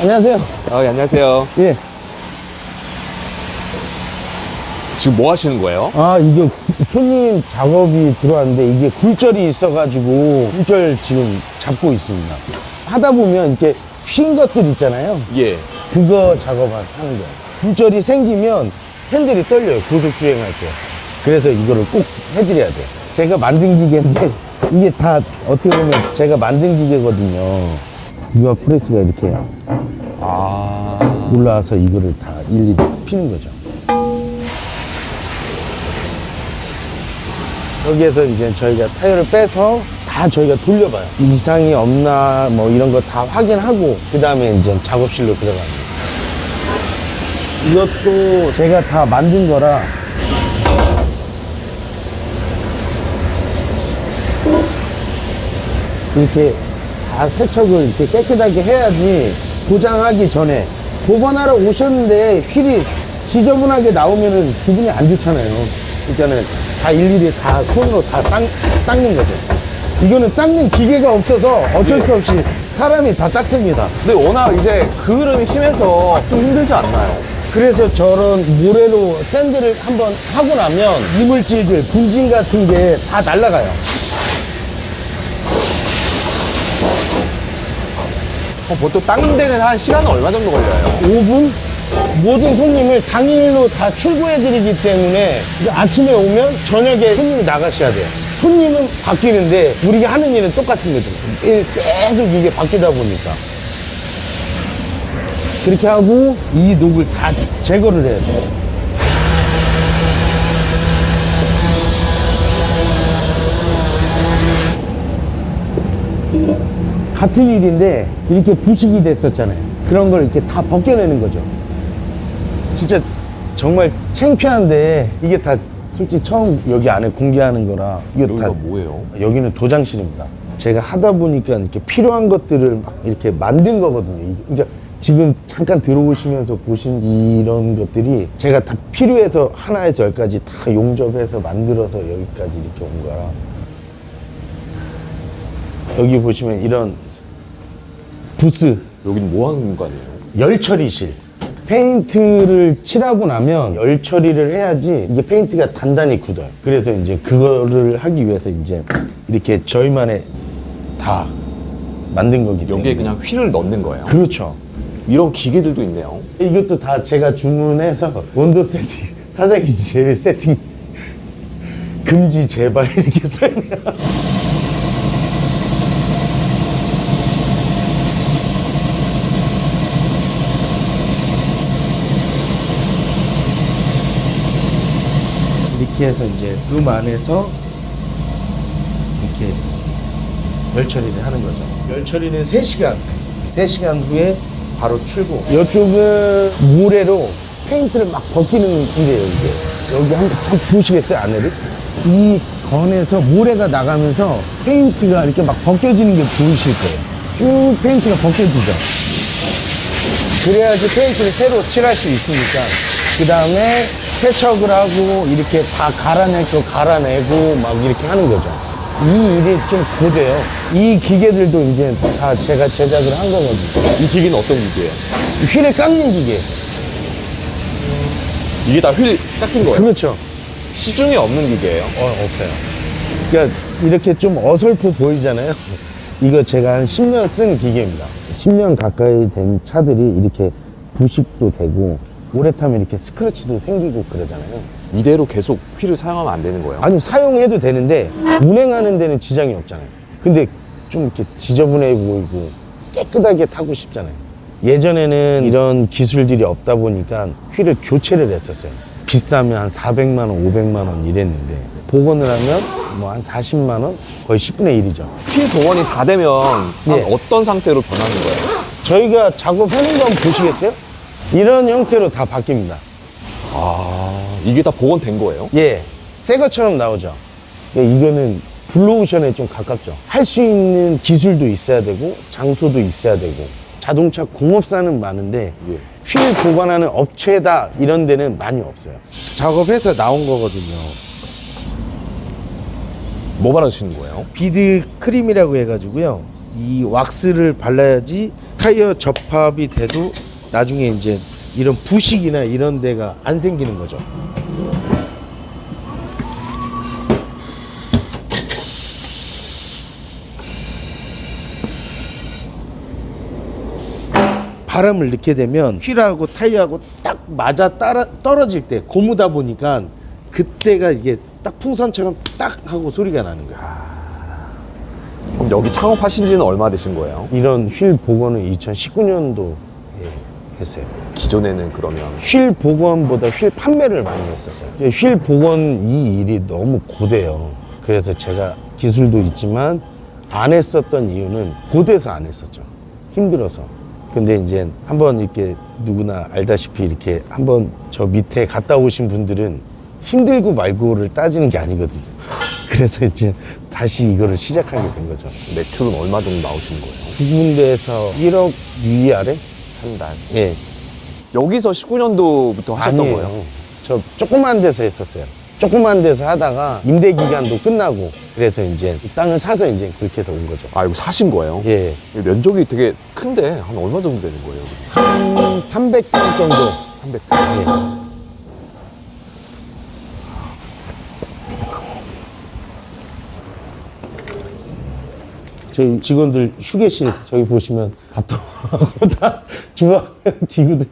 안녕하세요. 예, 안녕하세요. 예. 지금 뭐 하시는 거예요? 아, 이게 손님 작업이 들어왔는데 이게 굴절이 있어가지고 굴절 지금 잡고 있습니다. 하다 보면 이렇게 휜 것들 있잖아요. 예. 그거 작업하는 거예요. 굴절이 생기면 핸들이 떨려요. 고속주행할 때. 그래서 이거를 꼭 해드려야 돼요. 제가 만든 기계인데 이게 다 어떻게 보면 제가 만든 기계거든요. 유아 프레스가 이렇게 올라와서 이거를 다 일일이 피는 거죠. 여기에서 이제 저희가 타이어를 빼서 다 저희가 돌려봐요. 이상이 없나 뭐 이런 거 다 확인하고 그 다음에 이제 작업실로 들어갑니다. 이것도 제가 다 만든 거라 이렇게 다 세척을 이렇게 깨끗하게 해야지 고장하기 전에 복원하러 오셨는데 휠이 지저분하게 나오면은 기분이 안 좋잖아요. 그러니까는 다 일일이 다 손으로 다 닦는 거죠. 이거는 닦는 기계가 없어서 어쩔 수 없이 사람이 다 닦습니다. 근데 워낙 이제 그을음이 심해서 좀 힘들지 않나요? 그래서 저런 모래로 샌드를 한번 하고 나면 이물질들, 분진 같은 게 다 날아가요. 보통 닦는 데는 한 시간은 얼마 정도 걸려요? 5분? 모든 손님을 당일로 다 출고해드리기 때문에 아침에 오면 저녁에 손님이 나가셔야 돼요. 손님은 바뀌는데 우리가 하는 일은 똑같은 거죠. 계속 이게 바뀌다 보니까. 그렇게 하고 이 녹을 다 제거를 해야 돼요. 같은 일인데 이렇게 부식이 됐었잖아요. 그런 걸 이렇게 다 벗겨내는 거죠. 진짜 정말 창피한데 이게 다 솔직히 처음 여기 안에 공개하는 거라 이거 여기가 다 뭐예요? 여기는 도장실입니다. 제가 하다 보니까 이렇게 필요한 것들을 막 이렇게 만든 거거든요. 그러니까 지금 잠깐 들어오시면서 보신 이런 것들이 제가 다 필요해서 하나에서 열까지 다 용접해서 만들어서 여기까지 이렇게 온 거라. 여기 보시면 이런 부스 여기는 뭐 하는 공간이에요? 열 처리실. 페인트를 칠하고 나면 열 처리를 해야지 이게 페인트가 단단히 굳어요. 그래서 이제 그거를 하기 위해서 이제 이렇게 저희만의 다 만든 거기 때문에. 여기에 그냥 휠을 넣는 거예요? 그렇죠. 이런 기계들도 있네요. 이것도 다 제가 주문해서 온도 세팅, 사장이 제일 세팅 금지 제발 이렇게 써있네요. 이렇게 해서 이제 안에서 이렇게 열 처리를 하는 거죠. 열 처리는 3시간. 3시간 후에 바로 출고. 이쪽은 모래로 페인트를 막 벗기는 일이에요, 이게. 여기 한번 보시겠어요, 안에를? 이 건에서 모래가 나가면서 페인트가 이렇게 막 벗겨지는 게 보이실 거예요. 쭉 페인트가 벗겨지죠. 그래야지 페인트를 새로 칠할 수 있으니까. 그 다음에 세척을 하고 이렇게 다 갈아낼 거 갈아내고 막 이렇게 하는 거죠. 이 일이 좀 고돼요. 이 기계들도 이제 다 제가 제작을 한 거거든요. 이 기계는 어떤 기계예요? 휠에 깎는 기계. 이게 다 휠 깎인 거예요? 그렇죠. 시중에 없는 기계예요? 없어요. 그러니까 이렇게 좀 어설프 보이잖아요. 이거 제가 한 10년 쓴 기계입니다. 10년 가까이 된 차들이 이렇게 부식도 되고 오래 타면 이렇게 스크래치도 생기고 그러잖아요. 이대로 계속 휠을 사용하면 안 되는 거예요? 아니 사용해도 되는데 운행하는 데는 지장이 없잖아요. 근데 좀 이렇게 지저분해 보이고 깨끗하게 타고 싶잖아요. 예전에는 이런 기술들이 없다 보니까 휠을 교체를 했었어요. 비싸면 한 400만 원, 500만 원 이랬는데 복원을 하면 뭐 한 40만 원? 거의 10분의 1이죠. 휠 복원이 다 되면 네. 한 어떤 상태로 변하는 거예요? 저희가 작업하는 거 한번 보시겠어요? 이런 형태로 다 바뀝니다. 이게 다 복원된 거예요? 예, 새 것처럼 나오죠. 이거는 블루오션에 좀 가깝죠. 할 수 있는 기술도 있어야 되고 장소도 있어야 되고 자동차 공업사는 많은데 예. 휠 보관하는 업체다 이런 데는 많이 없어요. 작업해서 나온 거거든요. 뭐 바르시는 거예요? 비드 크림이라고 해가지고요. 이 왁스를 발라야지 타이어 접합이 돼도 나중에 이제 이런 부식이나 이런 데가 안 생기는 거죠. 바람을 넣게 되면 휠하고 타이어하고 딱 맞아 떨어질 때 고무다 보니까 그때가 이게 딱 풍선처럼 딱 하고 소리가 나는 거야. 그럼 여기 창업하신 지는 얼마 되신 거예요? 이런 휠 복원은 2019년도에 했어요. 기존에는 그러면 휠 복원보다 휠 판매를 많이 했었어요. 휠 복원 이 일이 너무 고돼요. 그래서 제가 기술도 있지만 안 했었던 이유는 고돼서 안 했었죠. 힘들어서. 근데 이제 한번 이렇게 누구나 알다시피 이렇게 한번 저 밑에 갔다 오신 분들은 힘들고 말고를 따지는 게 아니거든요. 그래서 이제 다시 이거를 시작하게 된 거죠. 매출은 얼마 정도 나오신 거예요? 두 군데에서 1억 위아래? 한 달. 예. 여기서 19년도부터 하셨던 아니에요. 거예요? 저 조그만 데서 했었어요. 조그만 데서 하다가 임대 기간도 끝나고 그래서 이제 땅을 사서 이제 그렇게 해서 온 거죠. 아, 이거 사신 거예요? 예. 면적이 되게 큰데 한 얼마 정도 되는 거예요? 한 300평 정도. 300평. 예. 저희 직원들 휴게실 저기 보시면 밥도 하고 다 주방 기구들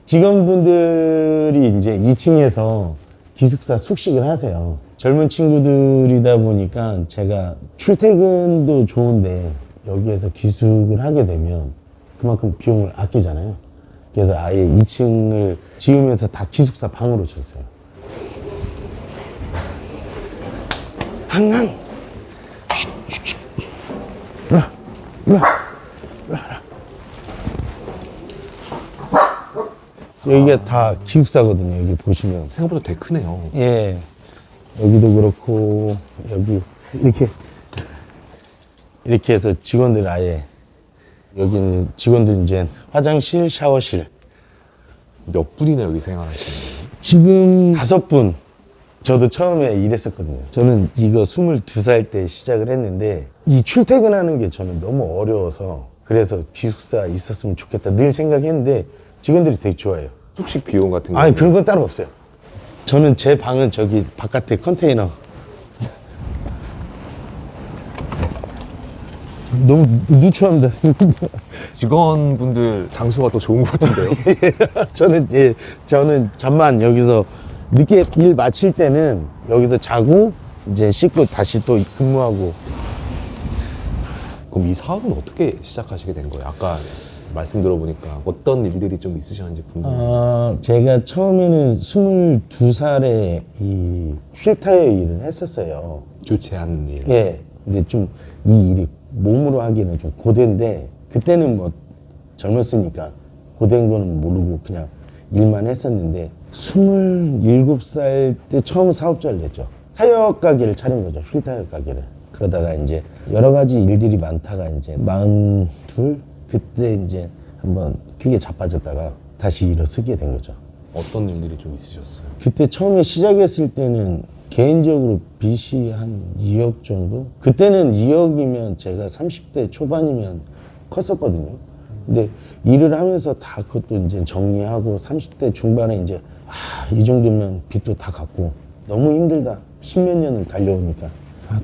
직원분들이 이제 2층에서 기숙사 숙식을 하세요. 젊은 친구들이다 보니까 제가 출퇴근도 좋은데 여기에서 기숙을 하게 되면 그만큼 비용을 아끼잖아요. 그래서 아예 2층을 지으면서 다 기숙사 방으로 줬어요. 항상 여기가 다 기숙사거든요. 여기 보시면. 생각보다 되게 크네요. 예. 여기도 그렇고, 여기, 이렇게 해서 직원들 아예, 여기는 직원들 이제 화장실, 샤워실. 몇 분이나 여기 생활하시는 거예요? 지금 5분. 저도 처음에 일했었거든요. 저는 이거 22살 때 시작을 했는데, 이 출퇴근하는 게 저는 너무 어려워서, 그래서 기숙사 있었으면 좋겠다 늘 생각했는데, 직원들이 되게 좋아해요. 숙식 비용 같은 거? 아니, 그런 건 따로 없어요. 저는 제 방은 저기 바깥에 컨테이너. 너무 누추합니다. 직원분들 장소가 더 좋은 것 같은데요? 저는 잠만 여기서 늦게 일 마칠 때는 여기서 자고 이제 씻고 다시 또 근무하고. 그럼 이 사업은 어떻게 시작하시게 된 거예요? 아까 말씀 들어보니까 어떤 일들이 좀 있으셨는지 궁금해요. 제가 처음에는 22살에 이 휠타이어 일을 했었어요. 교체하는 일. 예. 근데 좀 이 일이 몸으로 하기는 좀 고된데 그때는 뭐 젊었으니까 고된 거는 모르고 그냥 일만 했었는데 27살 때 처음 사업자를 냈죠. 타이어 가게를 차린 거죠. 휠타이어 가게를. 그러다가 이제 여러 가지 일들이 많다가 이제 42 그때 이제 한번 크게 자빠졌다가 다시 일어서게 된 거죠. 어떤 일들이 좀 있으셨어요? 그때 처음에 시작했을 때는 개인적으로 빚이 한 2억 정도? 그때는 2억이면 제가 30대 초반이면 컸었거든요. 근데 일을 하면서 다 그것도 이제 정리하고 30대 중반에 이제 이 정도면 빚도 다 갚고 너무 힘들다. 10몇 년을 달려오니까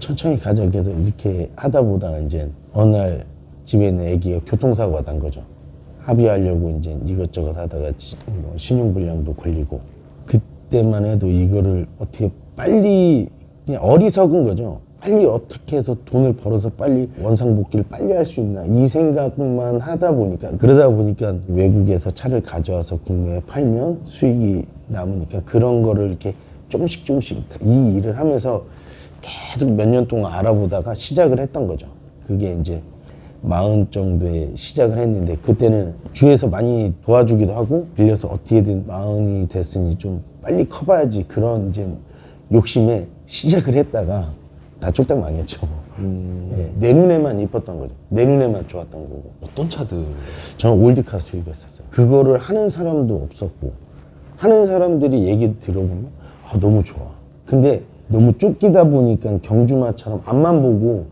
천천히 가자. 그래서 이렇게 하다 보다가 이제 어느 날 집에 있는 애기가 교통사고가 난 거죠. 합의하려고 이제 이것저것 하다가 뭐 신용불량도 걸리고 그때만 해도 이거를 어떻게 빨리 그냥 어리석은 거죠. 빨리 어떻게 해서 돈을 벌어서 빨리 원상복귀를 빨리 할 수 있나 이 생각만 하다 보니까 그러다 보니까 외국에서 차를 가져와서 국내에 팔면 수익이 남으니까 그런 거를 이렇게 조금씩 이 일을 하면서 계속 몇 년 동안 알아보다가 시작을 했던 거죠. 그게 이제 40 정도에 시작을 했는데 그때는 주위에서 많이 도와주기도 하고 빌려서 어떻게든 40이 됐으니 좀 빨리 커봐야지 그런 이제 욕심에 시작을 했다가 다 쫄딱 망했죠. 예, 내 눈에만 이뻤던 거죠. 내 눈에만 좋았던 거고. 어떤 차들? 저는 올드카 수입했었어요. 그거를 하는 사람도 없었고 하는 사람들이 얘기 들어보면 너무 좋아. 근데 너무 쫓기다 보니까 경주마처럼 앞만 보고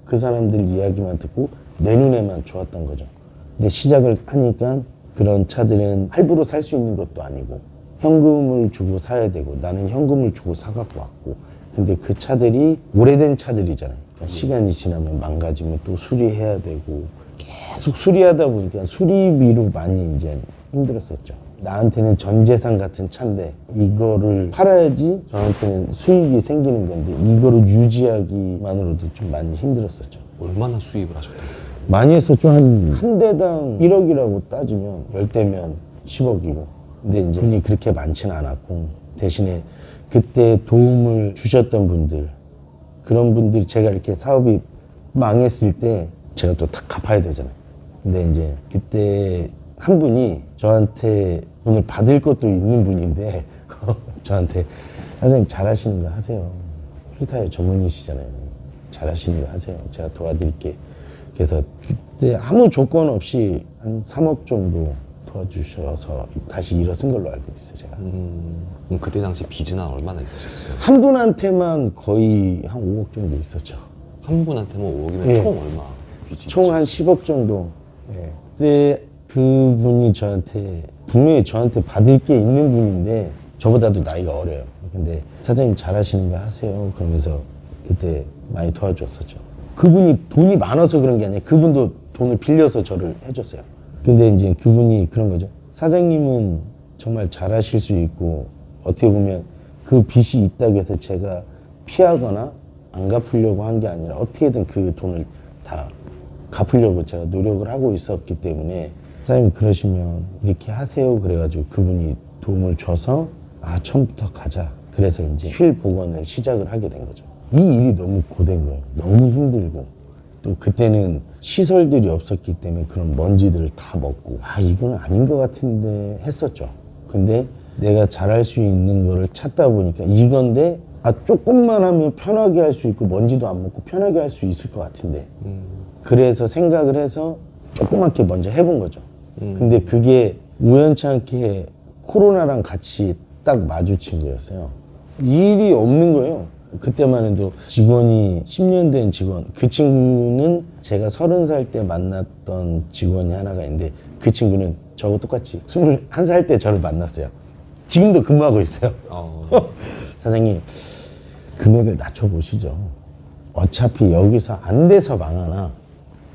그 사람들 이야기만 듣고 내 눈에만 좋았던 거죠. 근데 시작을 하니까 그런 차들은 할부로 살 수 있는 것도 아니고 현금을 주고 사야 되고 나는 현금을 주고 사갖고 왔고 근데 그 차들이 오래된 차들이잖아요. 그러니까 시간이 지나면 망가지면 또 수리해야 되고 계속 수리하다 보니까 수리비로 많이 이제 힘들었었죠. 나한테는 전 재산 같은 차인데 이거를 팔아야지 저한테는 수익이 생기는 건데 이거를 유지하기만으로도 좀 많이 힘들었었죠. 얼마나 수입을 하셨던 거예요? 많이 했었죠. 한 대당 1억이라고 따지면 10대면 10억이고 근데 이제 돈이 그렇게 많지는 않았고 대신에 그때 도움을 주셨던 분들 그런 분들이 제가 이렇게 사업이 망했을 때 제가 또 다 갚아야 되잖아요. 근데 이제 그때 한 분이 저한테 돈을 받을 것도 있는 분인데 저한테 사장님 잘하시는 거 하세요. 필타이어 전문이시잖아요. 잘하시는 거 하세요. 제가 도와드릴게. 그래서 그때 아무 조건 없이 한 3억 정도 도와주셔서 다시 일어선 걸로 알고 있어요, 제가. 그럼 그때 당시 빚은 얼마나 있으셨어요? 한 분한테만 거의 한 5억 정도 있었죠. 한 분한테만 5억이면 예. 총 얼마 빚이 총 한 있으셨어요? 10억 정도. 예. 그때 그분이 저한테 분명히 저한테 받을 게 있는 분인데 저보다도 나이가 어려요. 근데 사장님 잘하시는 거 하세요. 그러면서 그때 많이 도와줬었죠. 그분이 돈이 많아서 그런 게 아니라 그분도 돈을 빌려서 저를 해줬어요. 근데 이제 그분이 그런 거죠. 사장님은 정말 잘하실 수 있고 어떻게 보면 그 빚이 있다고 해서 제가 피하거나 안 갚으려고 한 게 아니라 어떻게든 그 돈을 다 갚으려고 제가 노력을 하고 있었기 때문에 사장님 그러시면 이렇게 하세요. 그래가지고 그분이 도움을 줘서 처음부터 가자. 그래서 이제 휠 복원을 시작을 하게 된 거죠. 이 일이 너무 고된 거예요. 너무 힘들고 또 그때는 시설들이 없었기 때문에 그런 먼지들을 다 먹고 이건 아닌 것 같은데 했었죠. 근데 내가 잘할 수 있는 거를 찾다 보니까 이건데 조금만 하면 편하게 할 수 있고 먼지도 안 먹고 편하게 할 수 있을 것 같은데 그래서 생각을 해서 조그맣게 먼저 해본 거죠. 근데 그게 우연치 않게 코로나랑 같이 딱 마주친 거였어요. 일이 없는 거예요. 그때만 해도 직원이 10년 된 직원, 그 친구는 제가 30살 때 만났던 직원이 하나가 있는데 그 친구는 저하고 똑같이 21살 때 저를 만났어요. 지금도 근무하고 있어요. 사장님 금액을 낮춰보시죠. 어차피 여기서 안 돼서 망하나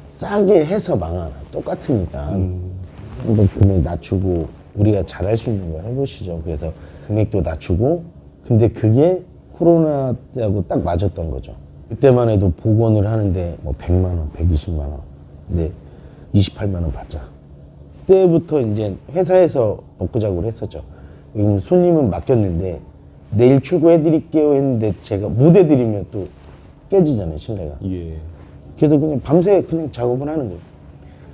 싸게 해서 망하나 똑같으니까 한번 금액 낮추고 우리가 잘할 수 있는 거 해보시죠. 그래서 금액도 낮추고 근데 그게 코로나 때하고 딱 맞았던 거죠. 그때만 해도 복원을 하는데 뭐 100만 원, 120만 원 근데 28만 원 받자. 그때부터 이제 회사에서 먹고자고를 했었죠. 손님은 맡겼는데 내일 출고해드릴게요 했는데 제가 못 해드리면 또 깨지잖아요, 신뢰가. 예. 그래서 그냥 밤새 그냥 작업을 하는 거예요.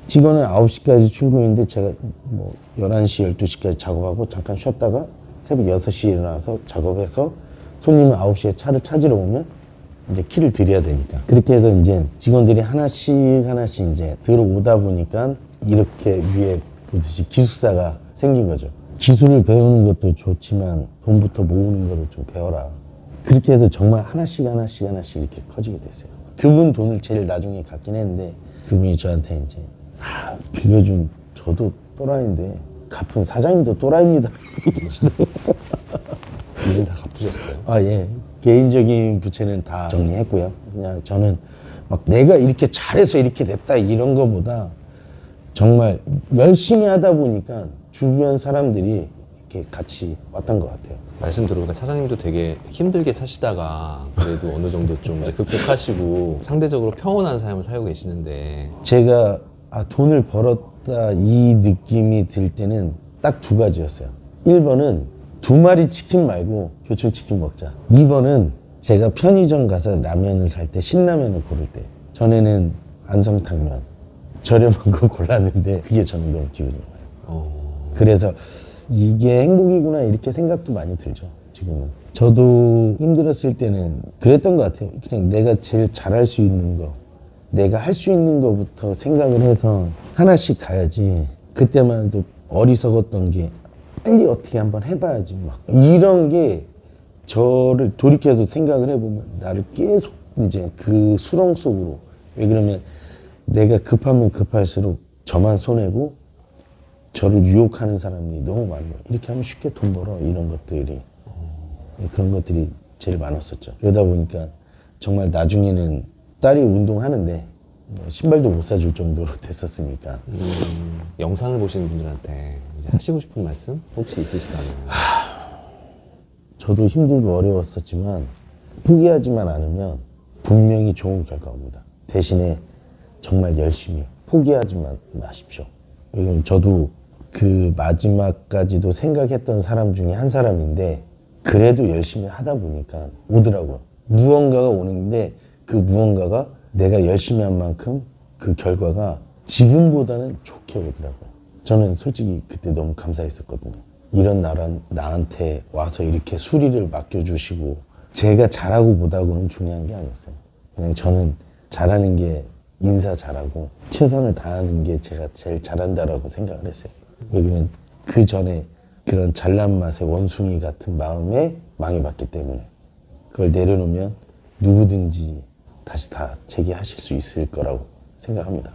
직원은 9시까지 출근인데 제가 뭐 11시, 12시까지 작업하고 잠깐 쉬었다가 새벽 6시에 일어나서 작업해서 손님은 9시에 차를 찾으러 오면 이제 키를 드려야 되니까. 그렇게 해서 이제 직원들이 하나씩 이제 들어오다 보니까 이렇게 위에 보듯이 기숙사가 생긴 거죠. 기술을 배우는 것도 좋지만 돈부터 모으는 거를 좀 배워라. 그렇게 해서 정말 하나씩 이렇게 커지게 됐어요. 그분 돈을 제일 나중에 갖긴 했는데 그분이 저한테 이제 빌려준 저도 또라이인데 갚은 사장님도 또라이입니다. 빚은 다 갚으셨어요? 예. 개인적인 부채는 다 정리했고요. 그냥 저는 막 내가 이렇게 잘해서 이렇게 됐다 이런 거보다 정말 열심히 하다 보니까 주변 사람들이 이렇게 같이 왔던 것 같아요. 말씀 들어보니까 사장님도 되게 힘들게 사시다가 그래도 어느 정도 좀 이제 극복하시고 상대적으로 평온한 삶을 살고 계시는데 제가 돈을 벌었다 이 느낌이 들 때는 딱 두 가지였어요. 1번은 2마리 치킨 말고 교촌치킨 먹자. 2번은 제가 편의점 가서 라면을 살 때 신라면을 고를 때 전에는 안성탕면 저렴한 거 골랐는데 그게 저는 너무 기분이 좋아요. 그래서 이게 행복이구나 이렇게 생각도 많이 들죠. 지금은 저도 힘들었을 때는 그랬던 것 같아요. 그냥 내가 제일 잘할 수 있는 거 내가 할 수 있는 거부터 생각을 해서 하나씩 가야지. 그때만 해도 어리석었던 게 빨리 어떻게 한번 해봐야지 막 이런 게 저를 돌이켜서 생각을 해보면 나를 계속 이제 그 수렁 속으로 왜 그러면 내가 급하면 급할수록 저만 손해고 저를 유혹하는 사람이 너무 많아요. 이렇게 하면 쉽게 돈 벌어 이런 것들이 그런 것들이 제일 많았었죠. 그러다 보니까 정말 나중에는 딸이 운동하는데 뭐 신발도 못 사줄 정도로 됐었으니까 영상을 보시는 분들한테 이제 하시고 싶은 말씀 혹시 있으시다면? 저도 힘들고 어려웠었지만 포기하지만 않으면 분명히 좋은 결과가 옵니다. 대신에 정말 열심히 포기하지만 마십시오. 왜냐면 저도 그 마지막까지도 생각했던 사람 중에 한 사람인데 그래도 열심히 하다 보니까 오더라고요. 무언가가 오는데 그 무언가가 내가 열심히 한 만큼 그 결과가 지금보다는 좋게 오더라고요. 저는 솔직히 그때 너무 감사했었거든요. 이런 나한테 와서 이렇게 수리를 맡겨주시고 제가 잘하고 못하고는 중요한 게 아니었어요. 그냥 저는 잘하는 게 인사 잘하고 최선을 다하는 게 제가 제일 잘한다라고 생각을 했어요. 왜냐면 그 전에 그런 잘난 맛의 원숭이 같은 마음에 망해봤기 때문에 그걸 내려놓으면 누구든지 다시 다 재기하실 수 있을 거라고 생각합니다.